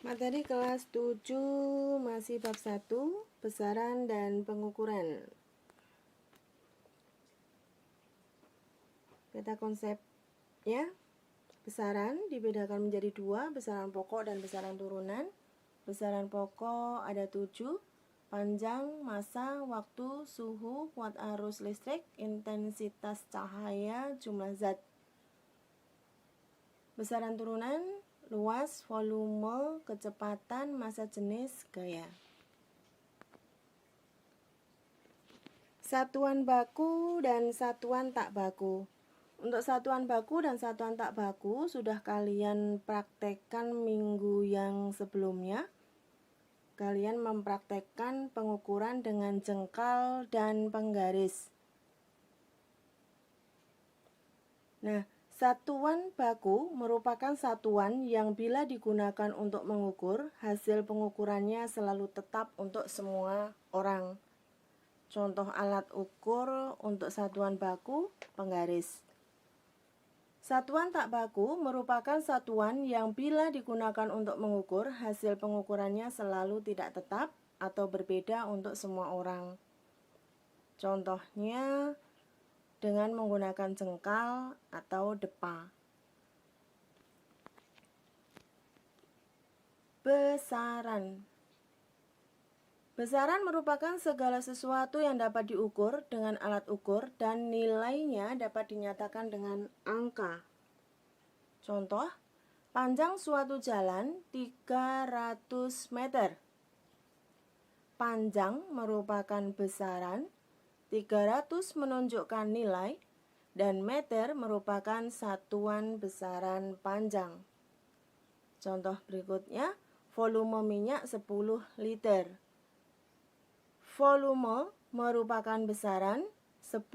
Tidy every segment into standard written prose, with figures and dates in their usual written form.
Materi kelas 7 masih bab 1, besaran dan pengukuran. Peta konsepnya, besaran dibedakan menjadi dua, besaran pokok dan besaran turunan. Besaran pokok ada 7, panjang, massa, waktu, suhu, kuat arus listrik, intensitas cahaya, jumlah zat. Besaran turunan, luas, volume, kecepatan, massa jenis, gaya. Satuan baku dan satuan tak baku. Untuk satuan baku dan satuan tak baku sudah kalian praktekkan minggu yang sebelumnya. Kalian mempraktekkan pengukuran dengan jengkal dan penggaris. Nah, satuan baku merupakan satuan yang bila digunakan untuk mengukur, hasil pengukurannya selalu tetap untuk semua orang. Contoh alat ukur untuk satuan baku, penggaris. Satuan tak baku merupakan satuan yang bila digunakan untuk mengukur, hasil pengukurannya selalu tidak tetap atau berbeda untuk semua orang. Contohnya dengan menggunakan jengkal atau depa. Besaran. Besaran merupakan segala sesuatu yang dapat diukur dengan alat ukur dan nilainya dapat dinyatakan dengan angka. Contoh, panjang suatu jalan 300 meter. Panjang merupakan besaran, 300 menunjukkan nilai, dan meter merupakan satuan besaran panjang. Contoh berikutnya, volume minyak 10 liter. Volume merupakan besaran, 10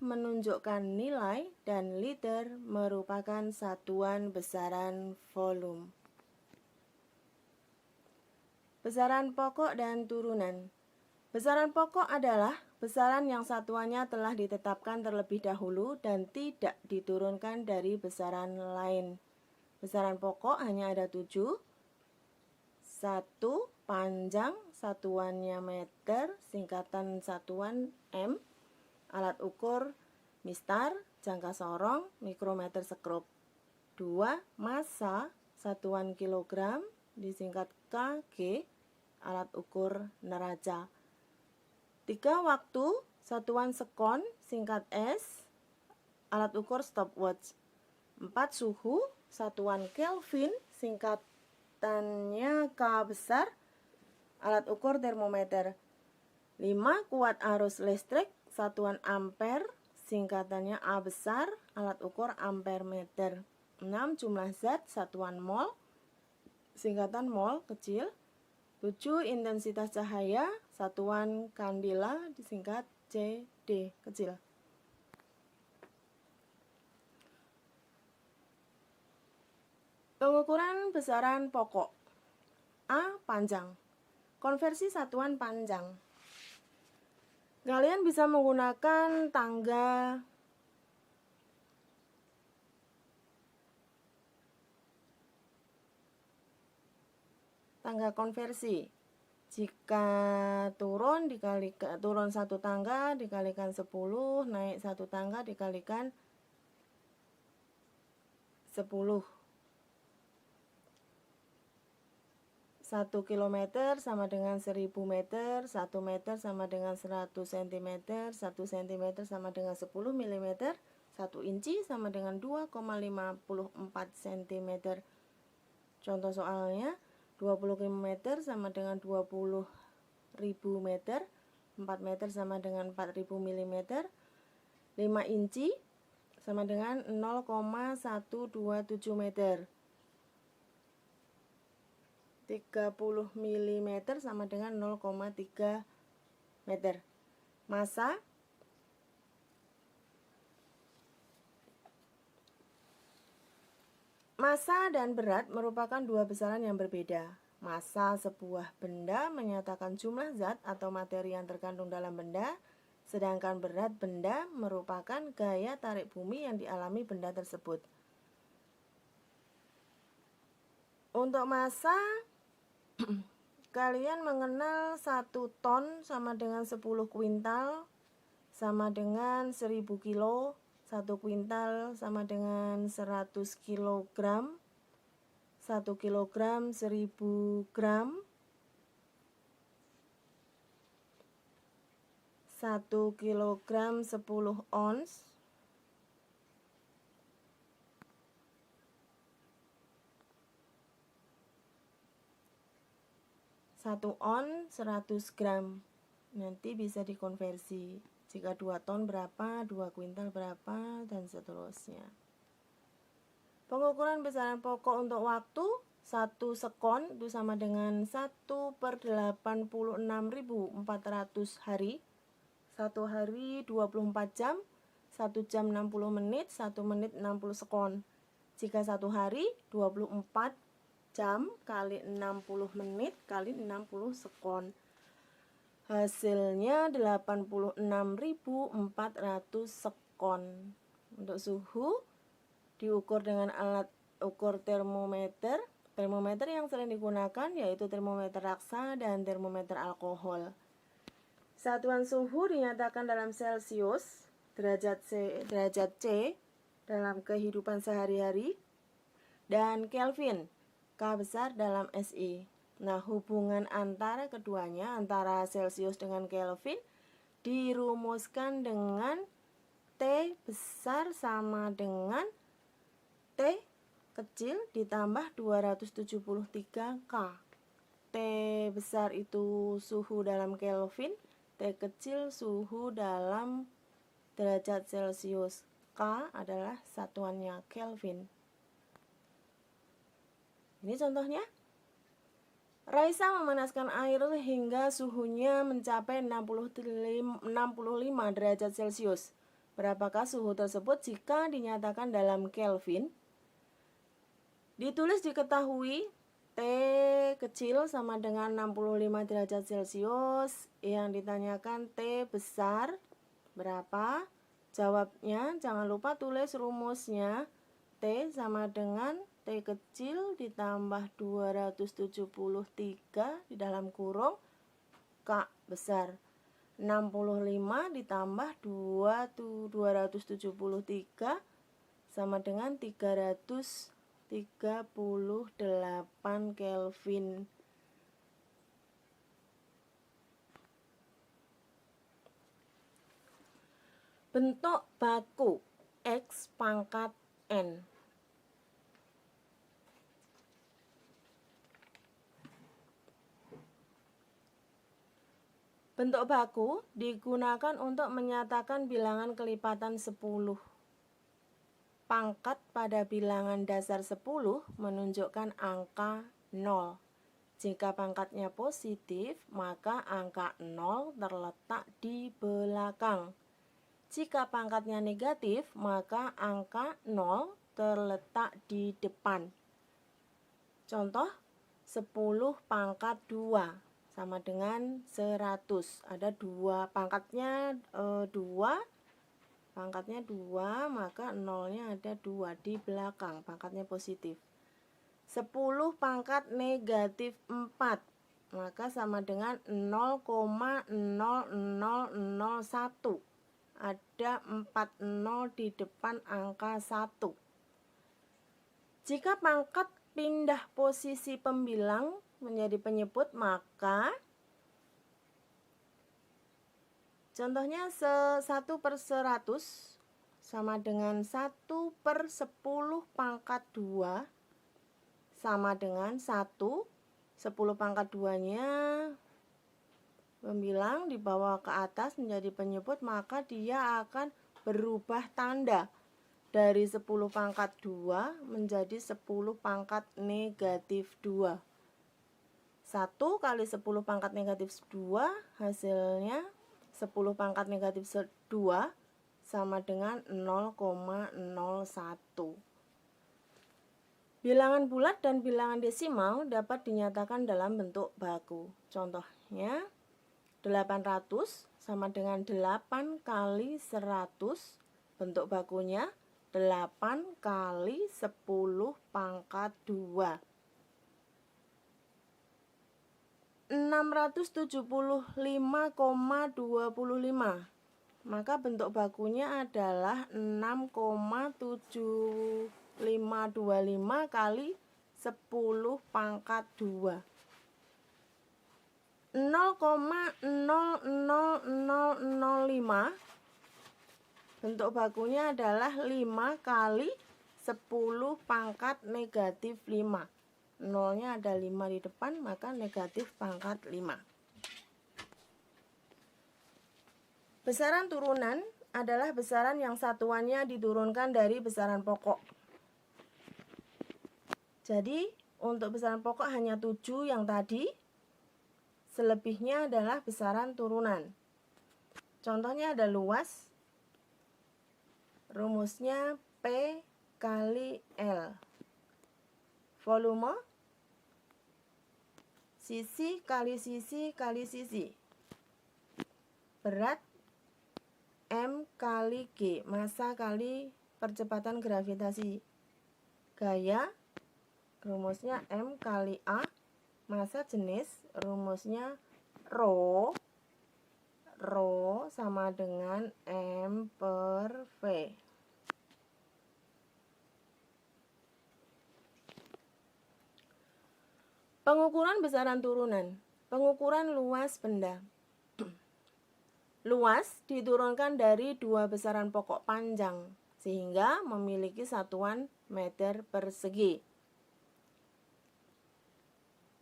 menunjukkan nilai, dan liter merupakan satuan besaran volume. Besaran pokok dan turunan. Besaran pokok adalah besaran yang satuannya telah ditetapkan terlebih dahulu dan tidak diturunkan dari besaran lain. Besaran pokok hanya ada 7. 1. Panjang, satuannya meter, singkatan satuan M. Alat ukur mistar, jangka sorong, mikrometer sekrup. 2. Massa, satuan kilogram, disingkat kg, alat ukur neraca. 3. Waktu, satuan sekon, singkat S, alat ukur stopwatch. 4. Suhu, satuan Kelvin, singkatannya K besar, alat ukur termometer. 5. Kuat arus listrik, satuan ampere, singkatannya A besar, alat ukur ampere meter. 6. Jumlah zat, satuan mol, singkatan mol kecil. 7. Intensitas cahaya, satuan kandela, disingkat CD kecil. Pengukuran besaran pokok. A. Panjang. Konversi satuan panjang. Kalian bisa menggunakan tangga konversi. Jika turun satu tangga dikalikan 10, naik satu tangga dikalikan 10. 1 km sama dengan 1000 meter, 1 meter sama dengan 100 cm, 1 cm sama dengan 10 mm, 1 inci sama dengan 2,54 cm. Contoh soalnya, 20 km sama dengan 20.000 meter, 4 meter sama dengan 4.000 mm, 5 inci sama dengan 0,127 meter. 30 mm sama dengan 0,3 meter. Massa dan berat merupakan dua besaran yang berbeda. Massa sebuah benda menyatakan jumlah zat atau materi yang terkandung dalam benda, sedangkan berat benda merupakan gaya tarik bumi yang dialami benda tersebut. Untuk massa, Kalian mengenal 1 ton sama dengan 10 kuintal sama dengan 1000 kilo, 1 kuintal sama dengan 100 kilogram, 1 kilogram 1000 gram, 1 kilogram 10 ons, 1 on 100 gram. Nanti bisa dikonversi. Jika 2 ton berapa, 2 kuintal berapa, dan seterusnya. Pengukuran besaran pokok untuk waktu 1 sekon itu sama dengan 1/86.400 hari. 1 hari 24 jam, 1 jam 60 menit, 1 menit 60 sekon. Jika 1 hari 24 jam kali 60 menit kali 60 sekon. Hasilnya 86.400 sekon. Untuk suhu diukur dengan alat ukur termometer. Termometer yang sering digunakan yaitu termometer raksa dan termometer alkohol. Satuan suhu dinyatakan dalam Celcius, derajat C dalam kehidupan sehari-hari, dan Kelvin, K besar dalam SI. Nah, hubungan antara keduanya, antara Celcius dengan Kelvin, dirumuskan dengan T besar sama dengan T kecil ditambah 273 K. T besar itu suhu dalam Kelvin, T kecil suhu dalam derajat Celcius. K adalah satuannya Kelvin. Ini contohnya. Raisa memanaskan air hingga suhunya mencapai 65 derajat Celcius. Berapakah suhu tersebut jika dinyatakan dalam Kelvin? Ditulis diketahui T kecil sama dengan 65 derajat Celcius. Yang ditanyakan T besar berapa? Jawabnya jangan lupa tulis rumusnya. T sama dengan T kecil ditambah 273 di dalam kurung K besar. 65 ditambah 273 sama dengan 338 Kelvin. Bentuk baku X pangkat N. Bentuk baku digunakan untuk menyatakan bilangan kelipatan 10. Pangkat pada bilangan dasar 10 menunjukkan angka 0. Jika pangkatnya positif, maka angka 0 terletak di belakang. Jika pangkatnya negatif, maka angka 0 terletak di depan. Contoh, 10 pangkat 2 sama dengan 100. Ada 2 pangkatnya 2, pangkatnya 2, maka nolnya ada 2 di belakang, pangkatnya positif. 10 pangkat negatif 4, maka sama dengan 0,00001. Ada 4 nol di depan angka 1. Jika pangkat pindah posisi pembilang menjadi penyebut, maka contohnya 1/100 sama dengan 1/10 pangkat 2 sama dengan 1. 10 pangkat 2-nya pembilang dibawa ke atas menjadi penyebut, maka dia akan berubah tanda dari 10 pangkat 2 menjadi 10 pangkat negatif 2. 1 kali 10 pangkat negatif 2 hasilnya 10 pangkat negatif 2 sama dengan 0,01. Bilangan bulat dan bilangan desimal dapat dinyatakan dalam bentuk baku. Contohnya 800 sama dengan 8 kali 100. Bentuk bakunya 8 kali 10 pangkat 2. 675,25. Maka bentuk bakunya adalah 6,7525 kali 10 pangkat 2. 0,00005 bentuk bakunya adalah 5 kali 10 pangkat negatif 5. Nolnya ada 5 di depan, maka negatif pangkat 5. Besaran turunan adalah besaran yang satuannya diturunkan dari besaran pokok. Jadi, untuk besaran pokok hanya 7 yang tadi. Selebihnya adalah besaran turunan. Contohnya ada luas. Rumusnya P kali L. Volume. Sisi kali sisi kali sisi. Berat. M kali G. Massa kali percepatan gravitasi. Gaya. Rumusnya M kali A. Massa jenis, rumusnya Rho. Rho sama dengan M per V. Pengukuran besaran turunan. Pengukuran luas benda. Luas diturunkan dari dua besaran pokok panjang, sehingga memiliki satuan meter persegi.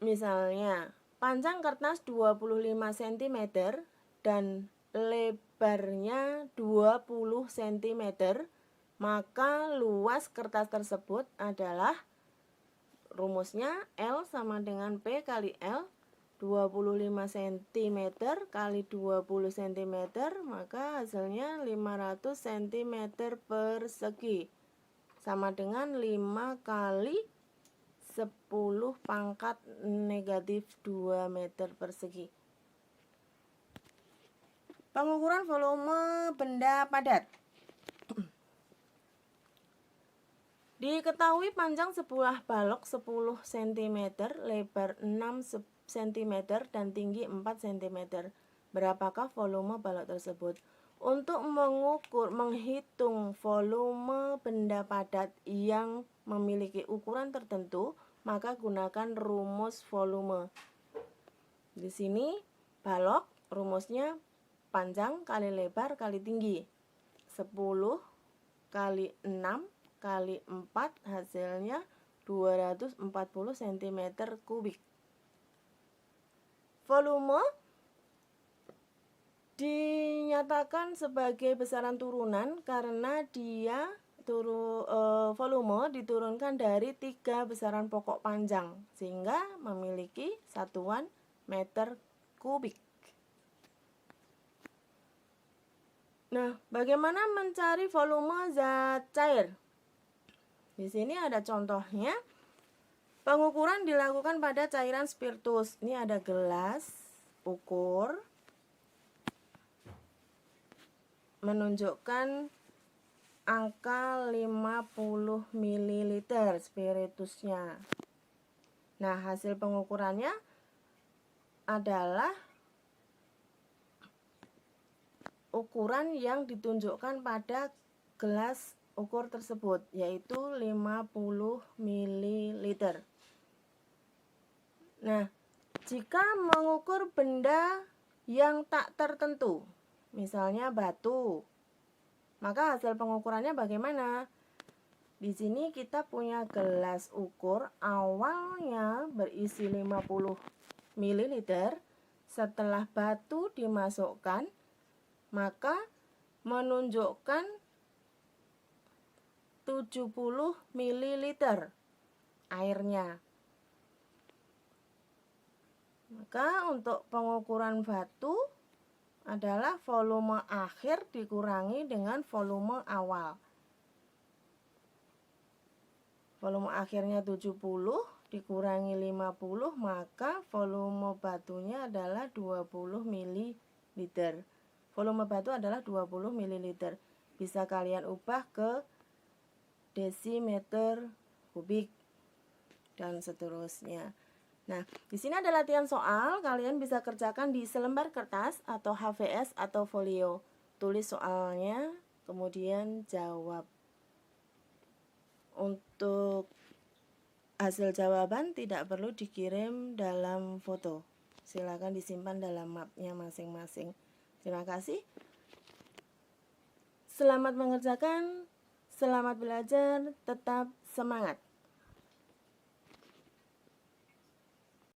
Misalnya, panjang kertas 25 cm dan lebarnya 20 cm, maka luas kertas tersebut adalah rumusnya L sama dengan P kali L. 25 cm kali 20 cm, maka hasilnya 500 cm persegi. Sama dengan 5 kali 10 pangkat negatif 2 meter persegi. Pengukuran volume benda padat. Diketahui panjang sebuah balok 10 cm, lebar 6 cm, dan tinggi 4 cm. Berapakah volume balok tersebut? Untuk menghitung volume benda padat yang memiliki ukuran tertentu, maka gunakan rumus volume. Di sini balok rumusnya panjang kali lebar kali tinggi. 10 kali 6 kali 4 hasilnya 240 cm kubik. Volume dinyatakan sebagai besaran turunan karena volume diturunkan dari 3 besaran pokok panjang sehingga memiliki satuan meter kubik. Nah, bagaimana mencari volume zat cair? Di sini ada contohnya. Pengukuran dilakukan pada cairan spiritus. Ini ada gelas ukur menunjukkan angka 50 ml spiritusnya. Nah, hasil pengukurannya adalah ukuran yang ditunjukkan pada gelas ukur tersebut, yaitu 50 ml. Nah, jika mengukur benda yang tak tertentu, misalnya batu, maka hasil pengukurannya bagaimana? Di sini kita punya gelas ukur awalnya berisi 50 ml. Setelah batu dimasukkan, maka menunjukkan 70 ml airnya. Maka untuk pengukuran batu adalah volume akhir dikurangi dengan volume awal. Volume akhirnya 70 dikurangi 50, maka volume batunya adalah 20 ml. Volume batu adalah 20 ml. Bisa kalian ubah ke desimeter kubik dan seterusnya. Nah, di sini ada latihan soal, kalian bisa kerjakan di selembar kertas atau HVS atau folio. Tulis soalnya, kemudian jawab. Untuk hasil jawaban tidak perlu dikirim dalam foto. Silakan disimpan dalam mapnya masing-masing. Terima kasih. Selamat mengerjakan, selamat belajar, tetap semangat.